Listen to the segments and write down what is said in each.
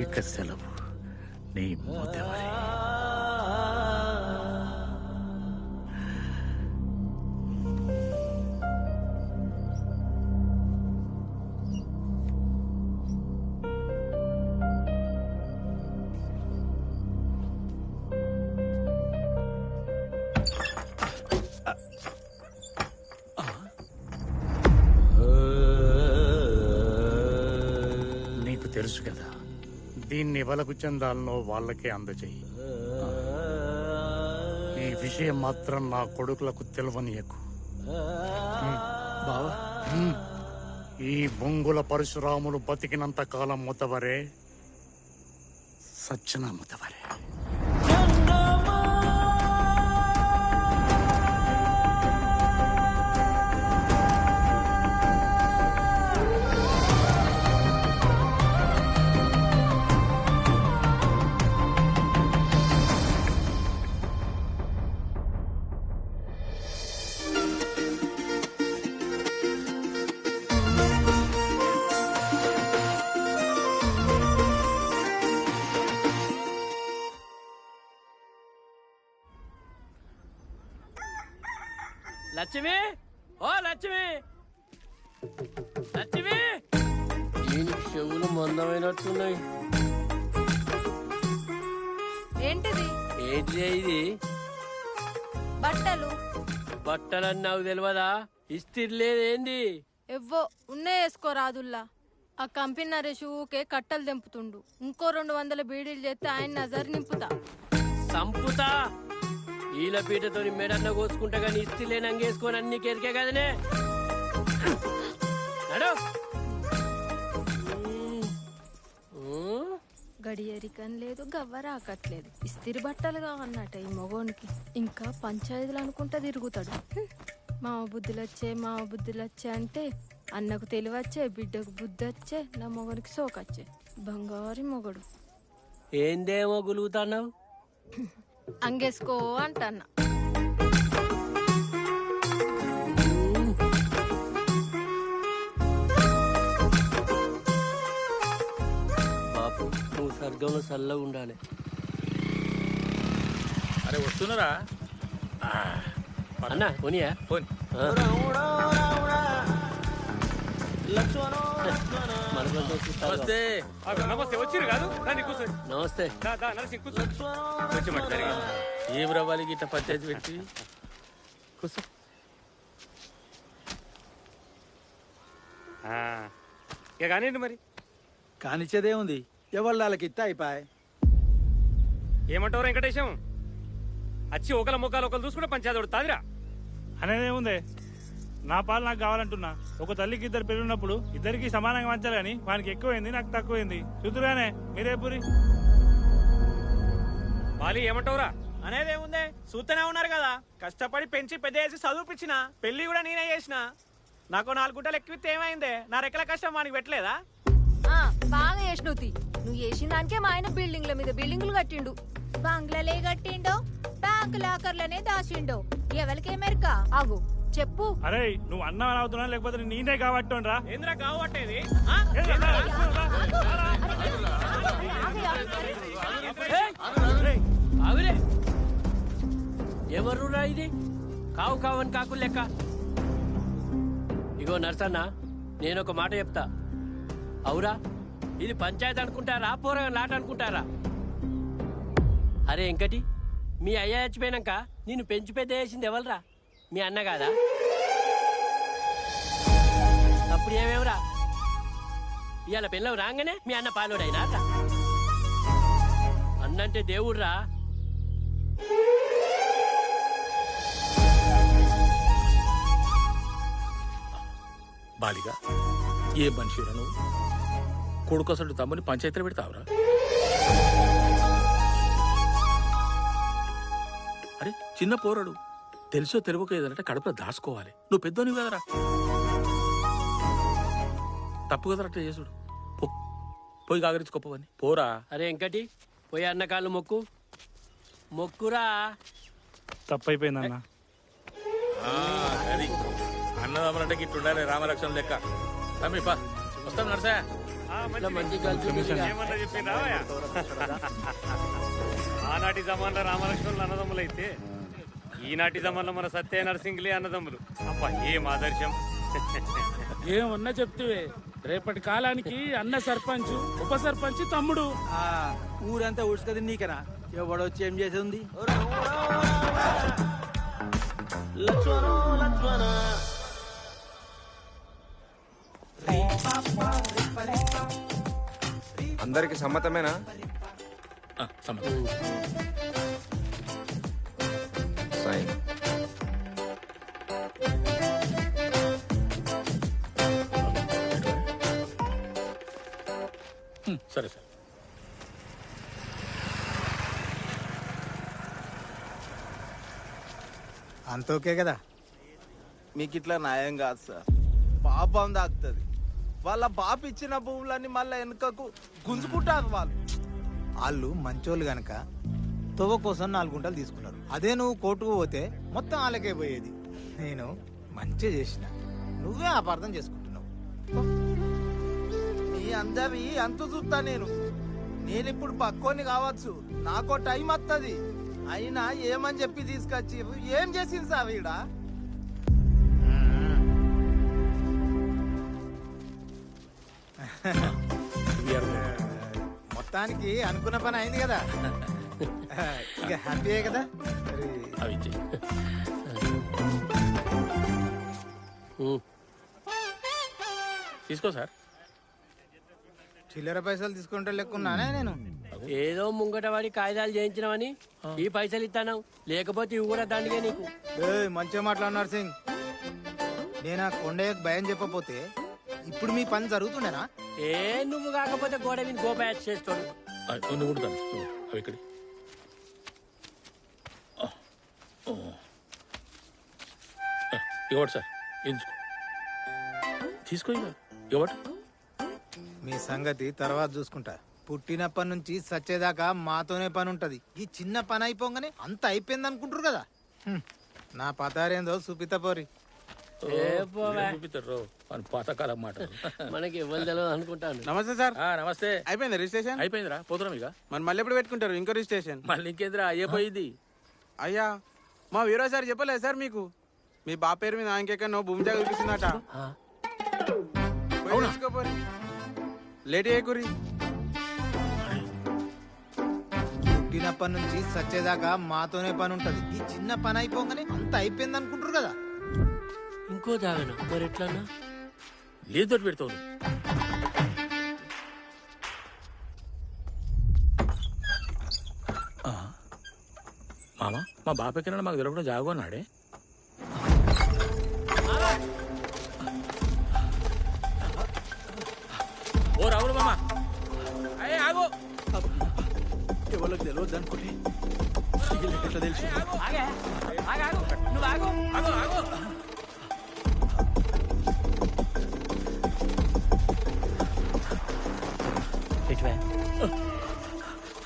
ఇక సెలవు నీ మూతవరి. నీకు తెలుసు కదా, దీన్ని ఎవలకు చెందాలనో వాళ్ళకే అందజేయి. ఈ విషయం మాత్రం నా కొడుకులకు తెలియనీయకు. బావా, ఈ బొంగుల పరశురాములు బతికినంత కాలం ముతవరే, సచ్చిన ముతవరే. లక్ష్మి, ఓ లక్ష్మి, లక్ష్మి, దీనికి చెవులు మందమైనట్టున్నాయి. ఏంటిది? ఏంటి ఇది? బట్టలు. బట్టలని నాకు తెలియదా? ఇస్త్రీ లేదేంది? ఎవ్వో ఉన్నే వేసుకోరాదుల్లా. ఆ కంపెనీ నరేష్ ఊకే కట్టలు తెంపుతుండు. ఇంకో 200 బీడీలు చేస్తే ఆయన నజర్ నింపుతా. సంపుతా. ఈల పీటతో మెడన్న కోసుకుంటా కానీ ఇస్త్రీ లేని అంగేసుకొని అన్ని కెరికే కదనే. నడు. గడియరికం లేదు, గవ్వరాకట్లేదు. ఇస్తిరి బట్టలు కావన్నట ఈ మొగోనికి. ఇంకా పంచాయతీలు అనుకుంటా తిరుగుతాడు. మామ బుద్ధులొచ్చే అంటే అన్నకు తెలివచ్చే, బిడ్డకు బుద్ధి వచ్చే, నా మొగనికి సోకచ్చే. బంగారి మొగడు. ఏందేమో గులుగుతున్నావు? అంగేసుకో అంటన్నా. బాపు, నువ్వు స్వర్గంలో చల్లగా ఉండాలి. అరే వస్తున్నారా అన్న పోనీయా? పోనీ. నమస్తే. నమస్తే. వచ్చిరు కాదు? నమస్తే. ఏం రవ్వాలి గిట్ట పంచాయతీ పెట్టి కూర్చో. ఇక కానీ మరి కానిచ్చేదే ఉంది. ఎవరు వాళ్ళకి ఇస్తే అయిపోయి. ఏమంటావు వెంకటేశం? వచ్చి ఒకల మొక్కలు ఒకరు చూసుకుంటే పంచాయతీ తాదిరా అనేదేముందే, నా పాలు నాకు కావాలంటున్నా. ఒక తల్లికి 2 పిల్లలు ఉన్నప్పుడు ఇద్దరికి సమానంగా పంచాలి కానీ వానికి ఎక్కువైంది నాకు తక్కువైంది. చూతురుగానే మీరే పూరి. బాలి ఏమంటావురా? అనేదేముందే, చూస్తూనే ఉన్నారు కదా. కష్టపడి పెంచి పెద్ద చేసి చదువుపిచ్చిన. పెళ్లి కూడా నేనే చేసిన. నాకు 4 గుంటలు ఎక్కువ ఏమైందే? నా రెక్కల కష్టం వానికి పెట్టలేదా? బాగా చేసినవు. నువ్వు చేసిన దానికే మా ఆయన బిల్డింగ్ల మీద బిల్డింగులు కట్టిండు. బంగ్లాలే కట్టిండో, బ్యాంకు లాకర్లనే దాచిండో, ఎవరికేమెరక? ఆగు చెప్పు. అరే నువ్వు అన్నం అవుతున్నా లేకపోతే నేనే కాబట్టోనరా? ఏంద్రా కావట్టేది? ఆవిరే ఎవరురా ఇది? కావు కావని కాకులు లెక్క. ఇగో నర్సన్న, నేను ఒక మాట చెప్తా. అవురా, ఇది పంచాయతీ అనుకుంటారా, పోరగా లాట అనుకుంటారా? అరే వెంకటి, మీ అయ్య చచ్చిపోయినాక నిన్ను పెంచి పెద్ద చేసింది ఎవరురా? మీ అన్న కాదా? అప్పుడు ఏమేవరా? ఇవాళ పిల్లలు రాగానే మీ అన్న పాలోడైనా? అన్నంటే దేవుడ్రా. బాలిగా ఏ మనిషిరా నువ్వు? కొడుకొసడు తమ్ముని పంచాయతీలో పెడతావురా? అరే చిన్న పోరాడు, తెలుసో తెలుగుకో ఏదంటే కడుపులో దాచుకోవాలి. నువ్వు పెద్దోనివి కదరా, తప్పు కదరా అట్లా చేసుడు. పోయి కాగరించుకోపోవని పోరా. అరే వెంకటి, పోయి అన్న కాళ్ళు మొక్కురా. తప్పైపోయిందన్న. అది అన్నదమ్ములంటే గిట్టుండాలి రామలక్ష్మణ్ లెక్క. తమ్మి పా వస్తాం నర్సా. ఇట్లా మంచి కలిసి ఏమన్నా చెప్పింది రావయ్యా ఆనాటి జమాన్లో రామలక్ష్మణులు అన్నదమ్ములైతే ఈనాటి జమాన్లో మన సత్య నరసింగ్లే అన్నదమ్ములు అబ్బా ఏం ఆదర్శం. ఏమన్నా చెప్తే రేపటి కాలానికి అన్న సర్పంచ్ ఉప సర్పంచ్ తమ్ముడు. ఆ, ఊరంతా ఉడుచుకది నీకనా ఎవడొచ్చి ఏం చేసేది ఉంది? అందరికి సమ్మతమేనా? సమ్మతం. సైన్. సరే సార్. అంత ఓకే కదా? మీకు ఇట్లా న్యాయం కాదు సార్. పాపం దాకుతుంది. వాళ్ళ బాప ఇచ్చిన భూములన్నీ మళ్ళీ వెనుకకు గుంజుకుంటారు వాళ్ళు. వాళ్ళు మంచోళ్ళు గనక తొవ్వ కోసం 4 గుంటలు తీసుకున్నారు. అదే నువ్వు కోర్టుకు పోతే మొత్తం వాళ్ళకే పోయేది. నేను మంచి చేసిన, నువ్వే అపార్థం చేసుకుంటున్నావు. మీ అందరి అంతు చూస్తా నేను ఇప్పుడు పక్కోని కావచ్చు, నాకో టైం వస్తుంది. అయినా ఏమని చెప్పి తీసుకొచ్చి ఏం చేసింది సార్ ఈడ? మొత్తానికి అనుకున్న పని అయింది కదా. ఇక హ్యాపీయే కదా? అవి ఇచ్చేయి. తీసుకో సార్. చిల్లర పైసలు తీసుకుంటే లెక్కున్నానే నేను. ఏదో ముంగట వాడి కాగితాలు చేయించినావని ఈ పైసలు ఇస్తాను, లేకపోతే ఇవి కూడా దండిగా నీకు. మంచిగా మాట్లాడినారు సింగ్. నేను ఆ కొండయ్యకు భయం చెప్పపోతే ఇప్పుడు మీ పని జరుగుతుండేనా? ఏ నువ్వు కాకపోతే గోడ మీద గోపాయాచ్ చేస్తాడు. నువ్వు కూడా అవి ఇక్కడ ఇవ్వడు సార్. ఎంచుకో, తీసుకో. ఇక ఇవ్వడు. మీ సంగతి తర్వాత చూసుకుంటా. పుట్టినప్పటి నుంచి సచ్చేదాకా మాతోనే పని ఉంటది. ఈ చిన్న పని అయిపోగానే అంత అయిపోయింది అనుకుంటారు కదా. నా పతారేందో చూపిత పోరి. చూపిస్తారు పాతకాలం మాట. మనకి ఇవ్వలు తెలియదు అనుకుంటాను. నమస్తే సార్. నమస్తే. అయిపోయింది రిజిస్ట్రేషన్? అయిపోయిందిరా, పోతున్నాం ఇక. మరి మళ్ళీ ఎప్పుడు పెట్టుకుంటారు ఇంకో రిజిస్ట్రేషన్? మళ్ళీ ఇంకేంద్రా అయిపోయింది. అయ్యా, మా వీరో సార్ చెప్పలేదు సార్ మీకు? మీ బాప పేరు మీద ఇంకెక్కడో భూమి జాగా చూపిస్తుందట. లేట్ చేయకూరి. పుట్టినప్పటి నుంచి సచ్చేదాకా మాతోనే పని ఉంటది. ఈ చిన్న పని అయిపోగానే అంత అయిపోయింది అనుకుంటారు కదా. ఇంకో జాగనా? మరి ఎట్లన్నా? లేదు తోటి పెడతావు. మామ, మా బాపెక్కన మాకు దొరకకుండా జాగోన్నాడే. ఓ రావుడు మామ, అయ్యే ఆగో. ఎవరికి తెలియదు అనుకుంటే ఎట్లా తెలుసు? నువ్వు ఆగు. ఆగో ఆగో.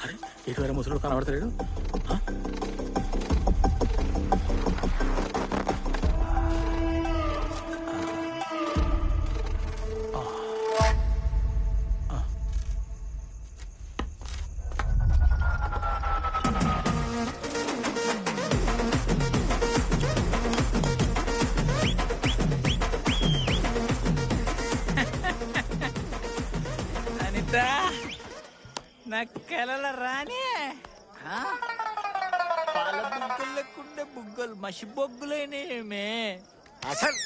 అరే, ఎటువైనా ముసలుడు కనబడతాడు. అనిత, నా కలల రాని పాల బుగ్గలు లేకుండా బుగ్గలు మసి బొగ్గులైనమే. అసలు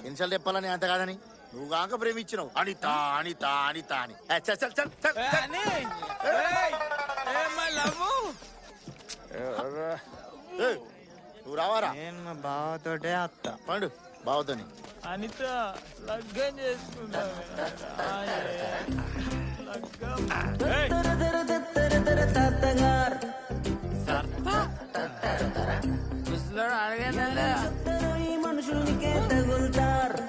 ఇన్సల్ చెప్పాలని అంత కాదని నువ్వు కాక ప్రేమించినావు. అనిత అనిత అనిత అని. చల్ చల్ చల్ చల్ అని నువ్వు రావారా? నేను మా బావతోటే అత్త. పండు బావతోని. అనిత లగ్గం చేసుకుంటా. ముసలోడు అడగనలే మనుషులకే తగులుతారు.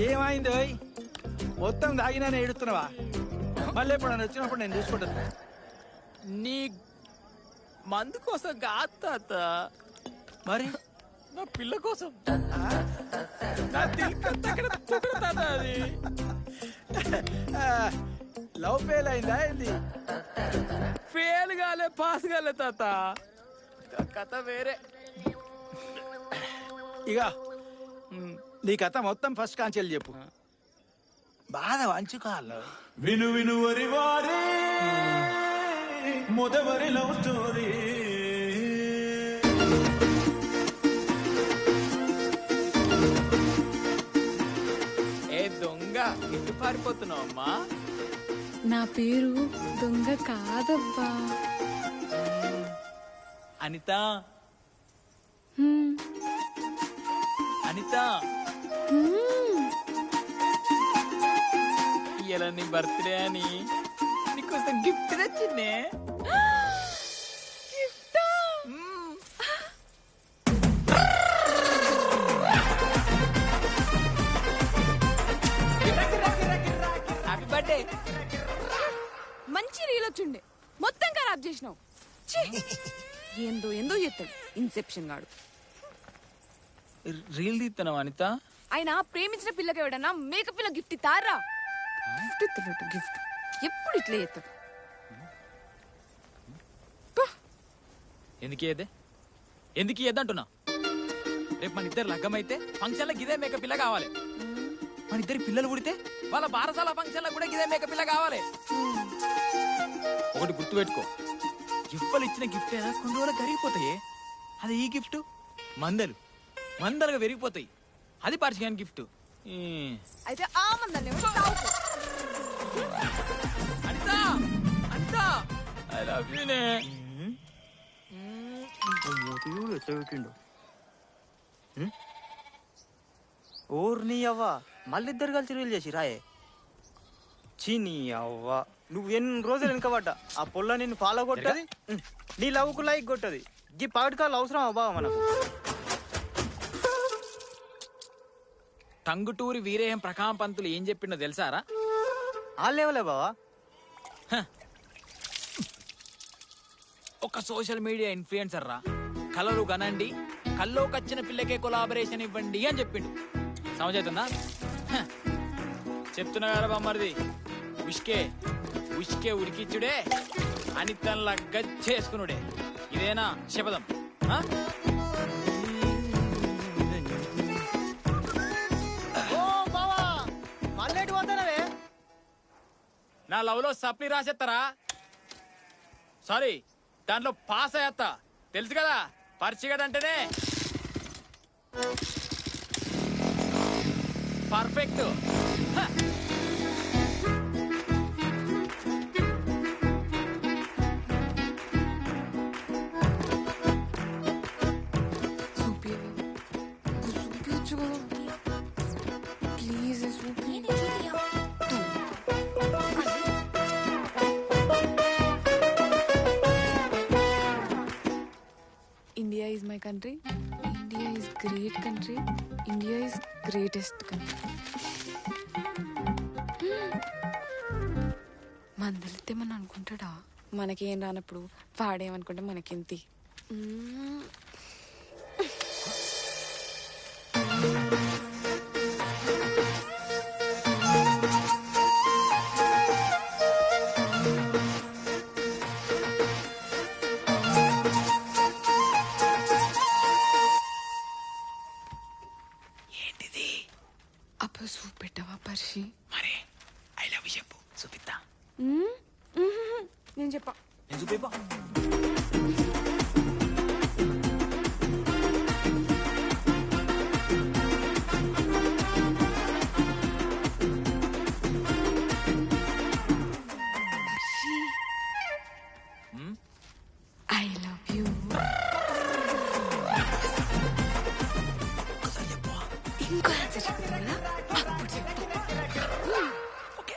ఏమైంది ఓయ్? మొత్తం దాగినానే ఏడుస్తున్నావా? మళ్ళీ ఎప్పుడు వచ్చినప్పుడు నేను చూసుకుంటాను. నీ మందు కోసం కాదు తాత, మరి నా పిల్ల కోసం. నా దిల్ కత్తక్కడ తుక్కడ తాత అది. లవ్ ఫెయిల్ అయిందా ఏంది? ఫెయిల్ కాలే, పాస్ కాలే తాత, కథ వేరే. ఇక నీ కథ మొత్తం ఫస్ట్ కాంచెల్ చెప్పు. బాధ వంచుకోవాలి. విను విను వరి వారే మొదవరి లవ్ స్టోరీ. ఏ దొంగ, ఇటు పారిపోతున్నావు అమ్మా? నా పేరు దొంగ కాదబ్బా. అనిత, హ్మ్. అనిత, ఇలా నీ బర్త్డే అని నీకోసం గిఫ్ట్ తెచ్చిందే. Happy birthday. మంచి రీల్ వచ్చిండే, మొత్తం ఖరాబ్ చేసినావు. ఛీ! ఏందో ఏందో చెప్తాడు ఇన్సెప్షన్ గాడు. రీల్ తీస్తున్నావు అనిత? ఆయన ప్రేమించిన పిల్లకి ఎవడన్నా మేకప్ పిల్ల గిఫ్ట్ ఇస్తారా? గిఫ్ట్ ఇస్తాడు, గిఫ్ట్ ఎప్పుడు ఇట్లా చేస్తాడు. ఎందుకు ఏదంటున్నా? రేపు మన ఇద్దరు లగ్గమైతే ఫంక్షన్ లో గిదే మేక పిల్ల కావాలి. మన ఇద్దరి పిల్లలు పుడితే వాళ్ళ బారసాల ఫంక్షన్ లో కూడా గిదే మేక పిల్ల కావాలి. ఒకటి గుర్తు పెట్టుకో, గిఫ్ట్లు ఇచ్చిన గిఫ్ట్ అయినా కొన్ని రోజులు కరిగిపోతాయి. అది ఈ గిఫ్ట్ మందలు మందలుగా పెరిగిపోతాయి. అది పార్షిగాని గిఫ్ట్. అయితే ఆ మందల్ని Anitha, Anitha, I love you నే. ఓర్ని అవ్వ, మళ్ళిద్దరు కలిసి రీల్ చేసి రాయే. చీనీ అవ్వ, నువ్వు ఎన్ని రోజులు వెనకబడ్డా ఆ పొల్ల నిన్ను ఫాలో కొట్టది, నీ లవ్కు లైక్ కొట్టది. ఈ పగటికాలు అవసరం అవ్వా మనకు. టంగుటూరి వీరేయం ప్రకాం పంతులు ఏం చెప్పిండో తెలుసారా? లేవలే బావా. ఒక సోషల్ మీడియా ఇన్ఫ్లుయెన్సర్ రా, కలలు గనండి, కల్లోకొచ్చిన పిల్లకే కొలాబరేషన్ ఇవ్వండి అని చెప్పిండు. సమజవుతుందా? చెప్తున్నా కదా బామ్మర్ది, ఉష్కే ఉష్కే ఉడికిచ్చుడే, అనితన్లా గచ్చేసుకునుడే. ఇదేనా శపథం? నా లవ్ లో సప్లీ రాసేస్తారా? సారీ, దాంట్లో పాస్ అయ్యేస్తా. తెలుసు కదా, పరిచయడంటేనే perfect. India is my country. India is great country. India is greatest country. మందలితే మన అనుకుంటాడా? మనకేం రానప్పుడు వాడేమనుకుంటే మనకెంతి. అప్పుడు చూపెట్టవా పర్షి? మరి ఐ లవ్ యూ చెప్పు, చూపిస్తా. నేను చెప్పా. నేను చూపిపో. I love you. ఇంకో ఆన్సర్ చెప్తా కదా, అప్పుడు చెప్తా. Okay,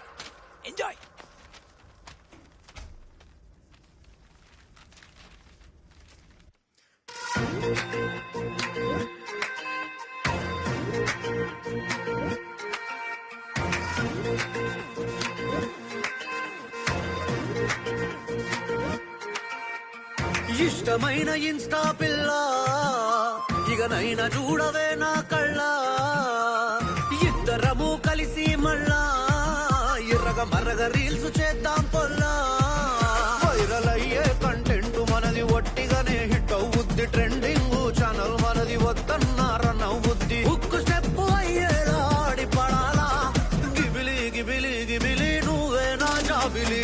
enjoy. ఇష్టమైన ఇన్స్టా పిల్ల ఇకనైనా చూడవే నా కళ్ళ ఇద్దరము కలిసి మళ్ళా ఎర్రగ మర్రగ రీల్స్ చేద్దాం పొల్లా వైరల్ అయ్యే కంటెంట్ మనది ఒట్టిగానే హిట్ అవుద్ది ట్రెండింగ్ ఛానల్ మనది వద్దన్నారన్న అవుద్ది ఉక్కు స్టెప్ అయ్యేలా ఆడి పడాలా గిబిలి గిబిలి గిబిలి నువ్వే నా జాబిలి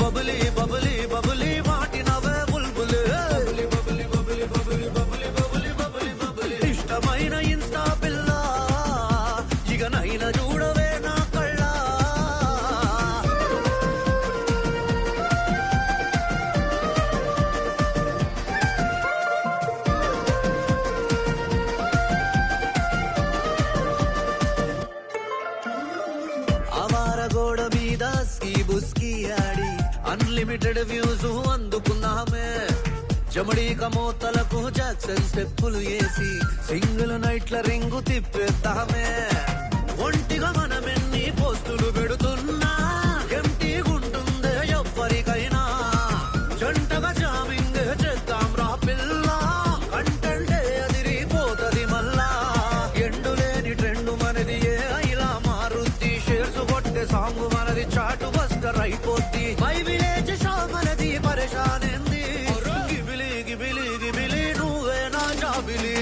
బబులి బబులి బబులి మాటినవే బుల్బులి ఇష్టమైన ఇన్స్టా పిల్ల ఇకనైనా చూడవే నా కళ్ళ అవార గోడ మీద స్కీ బుస్కీ ఆడి అన్లిమిటెడ్ వ్యూస్ అందుకున్నామే జమడీక మోతలకు జాక్సన్ స్టెప్పులు వేసి సింగిల్ నైట్ల రింగు తిప్పేద్దామే ఒంటిగా మనమెన్ని పోస్టులు పెడుతున్నా ఎంటీగుంటుందే ఎవ్వరికైనా జంటగా జామింగ్ చేద్దాం రా పిల్ల కంటంటే అదిరిపోతది మళ్ళా ఎండులేని ట్రెండ్ మనది ఏ ఇలా మారుద్ది షేర్స్ కొట్టే సాంగ్ మనది చాటు బస్టర్ అయిపోద్ది మై విలేజ్ షో మనది పరేషానింది గిబిలి గిబిలి గిబిలి నువ్వే నా జాబిలి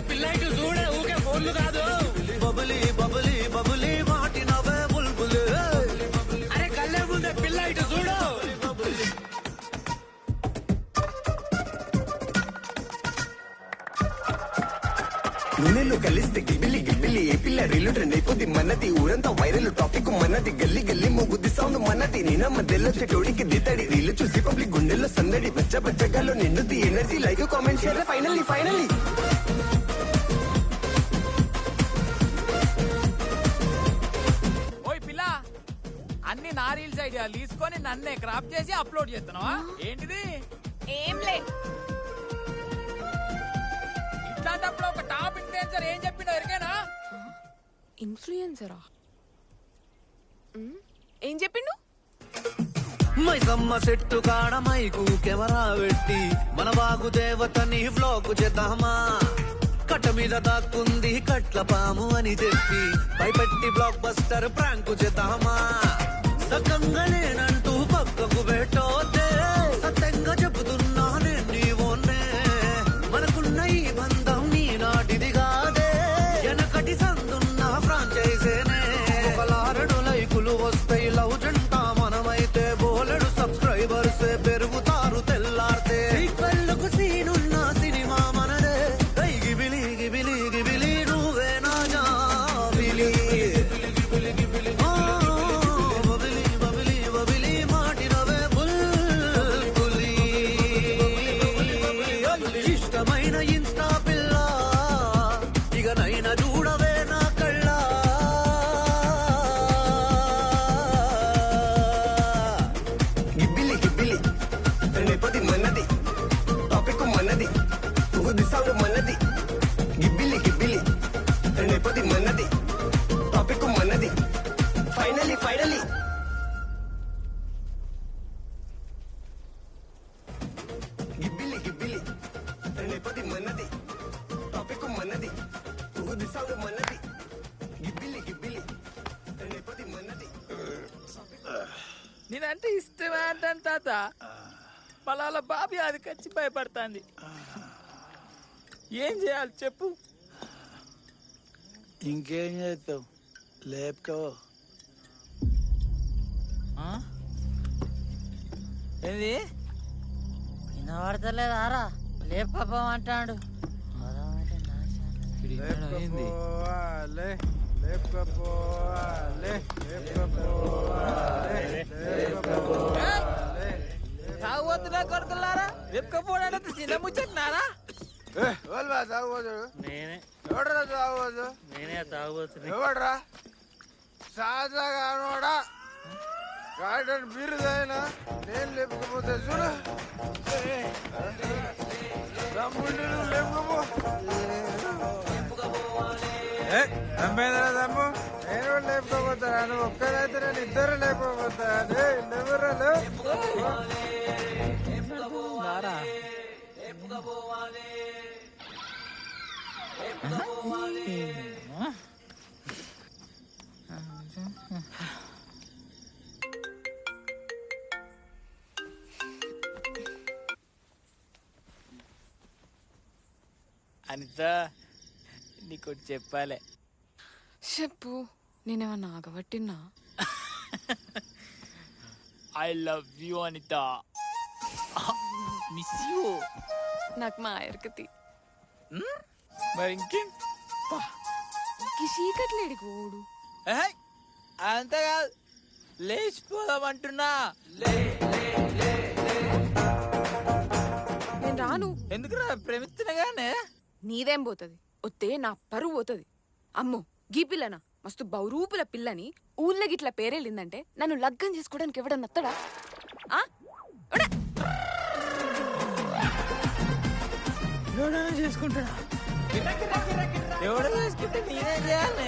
పిల్లైట్ చూడే ఊకే ఫోన్లు కాదు బబులి బబులి బబులి మాటినవే బుల్బులి అరే కళ్ళే ముందే పిల్లైట్ చూడు నూనెలు కలిస్తే గిబిలి గిబిలి ఏ పిల్ల రీలు ట్రెండ్ అయిపోద్ది మనది ఊరంతా వైరల్ టాపిక్ మనది గల్లీ గల్లీ ముగ్గుద్ది సౌండ్ మనది నేన మధ్యలో చెటోడికి దితడి రీలు చూసి పబ్లిక్ గుండెల్లో సందడి బచ్చ బచ్చగాల్లో నిండుది energy like comment share finally finally ఓయ్ పిల్ల అన్ని నా రీల్స్ ఐడియాలు తీసుకొని నన్నే క్రాప్ చేసి అప్లోడ్ చేస్తున్నావా ఏంటిది ఏం లే ఇట్లాంటప్పుడు ఒక టాప్ ఇన్ఫ్లుయెన్సర్ ఏం చెప్పినా ఎరికేనా ఇన్ఫ్లుయెన్సరా ఏం చెప్పిండు మైసమ్మ చెట్టు కాడ మైకు కెమెరా పెట్టి మన వాగు దేవతని వ్లాగ్ చేద్దామా కట్ట మీద దాక్కుంది కట్ల పాము అని చెప్పి భయపెట్టి బ్లాక్ బస్టర్ ప్రాంక్ చేద్దామా సకంగా నేనంటూ పక్కకు పెట్టోతే సత్యంగా చెబుతున్నా నేను నీవోనే మనకున్న ఈ బంధం నీ నాటిది కాదే వెనకటి సందున్న ఫ్రాంచైజేనే ఒకలారడు లైకులు వస్తాయి లవ్ జంట మనమైతే బోలెడు సబ్స్క్రైబర్స్ పెరుగుతారు తెల్లారితే కళ్ళకు సీనున్న సినిమా మనదే గిబిలి గిబిలి గిబిలి నువ్వే నా జాబిలి బబిలి బబిలి బబిలి మాటినవే బుల్బులి ఇష్టమైన ఇన్స్టా పిల్ల ఇకనైనా చూడవే నా కళ్ళ గిబ్బిలి గిబ్బిలి రేపది మనది టాపిక్ మనది ఊది సౌండ్ మనది గిబ్బిలి గిబ్బిలి రేపది మనది టాపిక్ మనది ఫైనల్లీ ఫైనల్లీ గిబ్బిలి గిబ్బిలి రేపది మనది టాపిక్ మనది ఊది సౌండ్ మనది గిబ్బిలి గిబ్బిలి రేపది మనది నేనంటే ఇష్టమే అంటాను తాత పలాల బాబీ అది కచ్చి భయపడుతుంది ఏం చేయాలి చెప్పు ఇంకేం చేస్తావు లేపుకో ఏంది వినబడతలేదారా లేపమంటాడు తాగుబోతున్నా కొడుకులారా రేపుకపోవడానికి చిన్న ముచ్చట్నారా నేనే ఎవడరా తాగబోదు నేనే తాగబోతున్నా ఎవడరా సాధాగా గార్డెన్ బీరుదైనా నేను లేపకపోతే చూడు తమ్ముడు లేపకపో తమ్ము నేను లేకపోతారా నువ్వు ఒక్కరైతే నేను ఇద్దరు లేకపోతారా అనిత నీకు చెప్పాలే. చెప్పు. నేనేమన్నా ఆగబట్టినా? I love you Anitha. Miss you. నాకు మా ఆయరకతి. మరి ఇంకేం? చీకట్లేడి గోడు. అంత కాదు, లేచిపోదామంటున్నా. నేను రాను. ఎందుకు ప్రేమిస్తున్నాగానే? నీదేం పోతుంది? వస్తే నా పరువు పోతుంది. అమ్మో గీ పిల్లనా మస్తు బౌరూపుల పిల్లని ఊళ్ళో గిట్ల పేరెళ్ళిందంటే నన్ను లగ్గం చేసుకోవడానికి ఎవడన్నా నత్తడా? చేసుకుంటాడా? ఎవడో చేసుకుంటే నేనేం చేయాలి?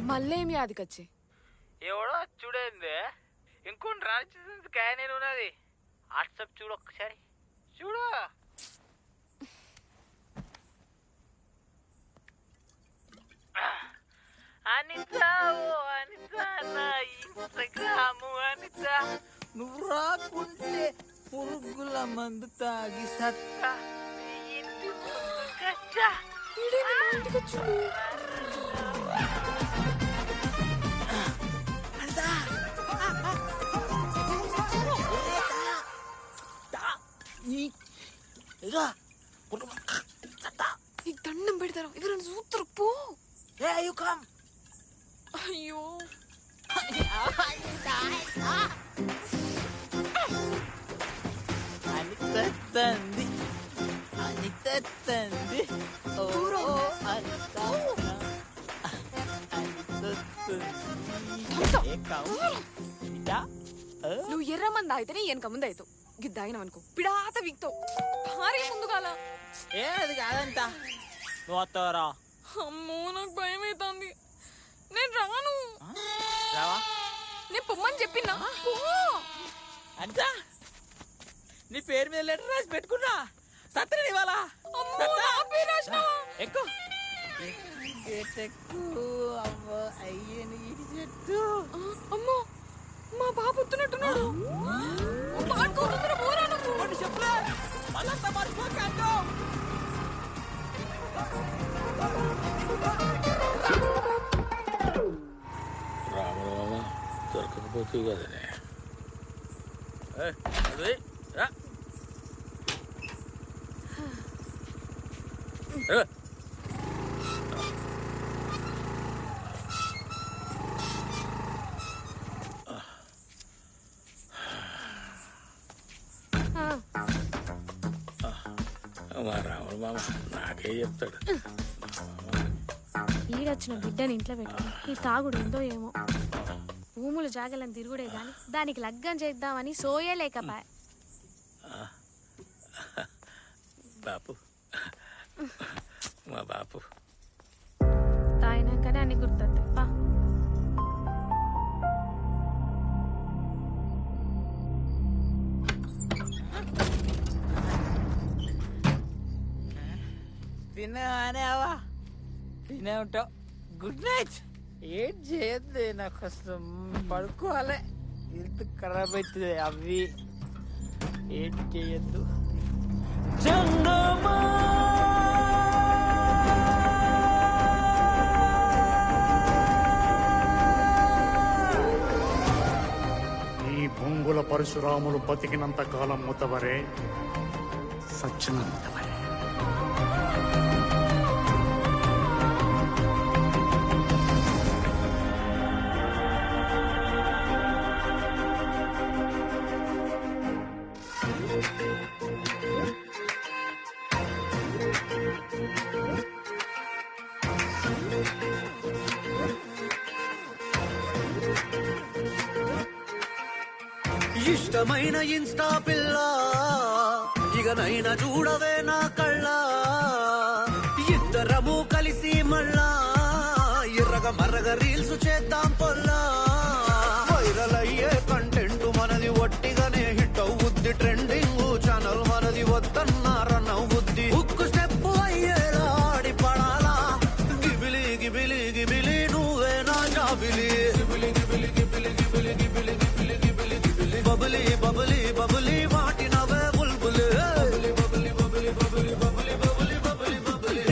మళ్ళేం యాదికొచ్చే? ఎవడో చూడేంది ఇంకొన్ని రాజు నేను ఉన్నది. వాట్సాప్ చూడు ఒక్కసారి చూడు. అనిత ఓ అనిత నా ఇన్స్టాగ్రాము అనిత, నువ్వు రాకుంటే పురుగుల మందు తాగి సత్తా ఇంటి కచ్చా. నీకు దండం పెడతారు, ఎవరైనా చూస్తారు. పో. అయ్యో అనిత తంది, అనిత తంది. నువ్వు ఎర్రమంది అయితేనే వెనక ముందు అవుతావు. గిద్ద అయిన అనుకో పిడాత వీక్తావు. భారీ ముందుగాల ఏది కాదంట. నువ్వు వస్తావరా? అమ్మో నాకు భయం అవుతుంది. నేను రాను. రావా? నేను పొమ్మని చెప్పినా. అంట నీ పేరు మీద లెటర్ రాసి పెట్టుకున్నా. సత్ర ఇవాళ ఎక్కువ అమ్మో మా బాబు వస్తున్నట్టున్నాడు. చెప్పులే మళ్ళంతా మర్చిపోతాను. రామరామ దొరకకపోతే కదనే. మా రాముడు మామ నాకే చెప్తాడు. ఈడొచ్చిన బిడ్డని ఇంట్లో పెట్టుకుని ఈ తాగుడు ఉందో ఏమో. భూములు జాగలని తిరుగుడే గాని దానికి లగ్గం చేద్దామని సోయలేకపాయ. బాపు మా బాపు తాగినాకనే అన్ని గుర్తొస్తాయి. పా తినే అవా తినే ఉంటావు. Good night. ఏం చేయద్దు, నాకు అసలు పడుకోవాలి. హెల్త్ ఖరాబ్ అవుతుంది. అవి ఏం చేయొద్దు. ఈ భూంగుల పరశురాములు బతికినంత కాలం ముతవరే, సచ్చిన ముతవరే. ఇష్టమైన ఇన్స్టా పిల్ల ఇకనైనా చూడవే నా కళ్ళ ఇద్దరము కలిసి మళ్ళా ఎర్రగా మర్రగా రీల్స్ చేద్దాం పొల్లా వైరల్ అయ్యే కంటెంట్ మనది ఒట్టిగానే హిట్ అవుద్ది ట్రెండింగ్ ఛానల్ మనది వద్దన్నా రన్ అవుద్ది ఉక్కు స్టెప్ అయ్యేలా ఆడి పడాలా గిబిలి గిబిలి గిబిలి నువ్వే నా జాబిలి బబులి బబులి బబులి వాటినవే బుల్బులి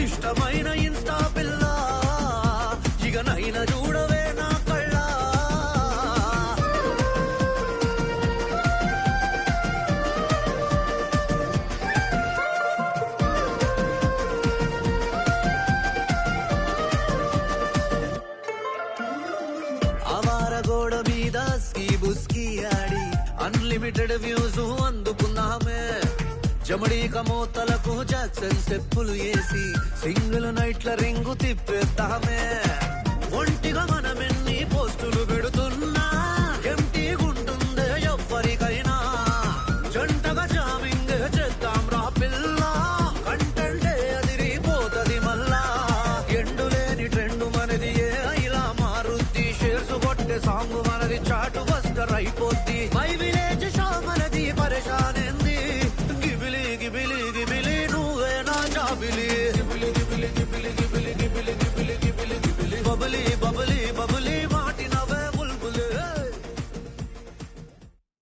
ఇష్టమైన ఇన్స్టా పిల్ల ఇకనైనా చూడవే నా కళ్ళ ఆవార గోడ మీద స్కీ బుస్కీ ఆడి అన్లిమిటెడ్ వ్యూస్ అందుకున్నామే జమడీక మోతలకు జాక్సన్ స్టెప్పులు వేసి సింగిల్ నైట్ల రింగు తిప్పేద్దామే ఒంటిగా మనమెన్ని పోస్టులు పెడుతున్నా ఎంటీ గుంటుందే ఎవ్వరికైనా జంటగా జామింగ్ చేద్దాం రా పిల్ల కంటెంటే అదిరిపోతది మళ్ళా ఎండులేని ట్రెండ్ మనది ఏ ఇలా మారుద్ది షేర్స్ కొట్టే సాంగ్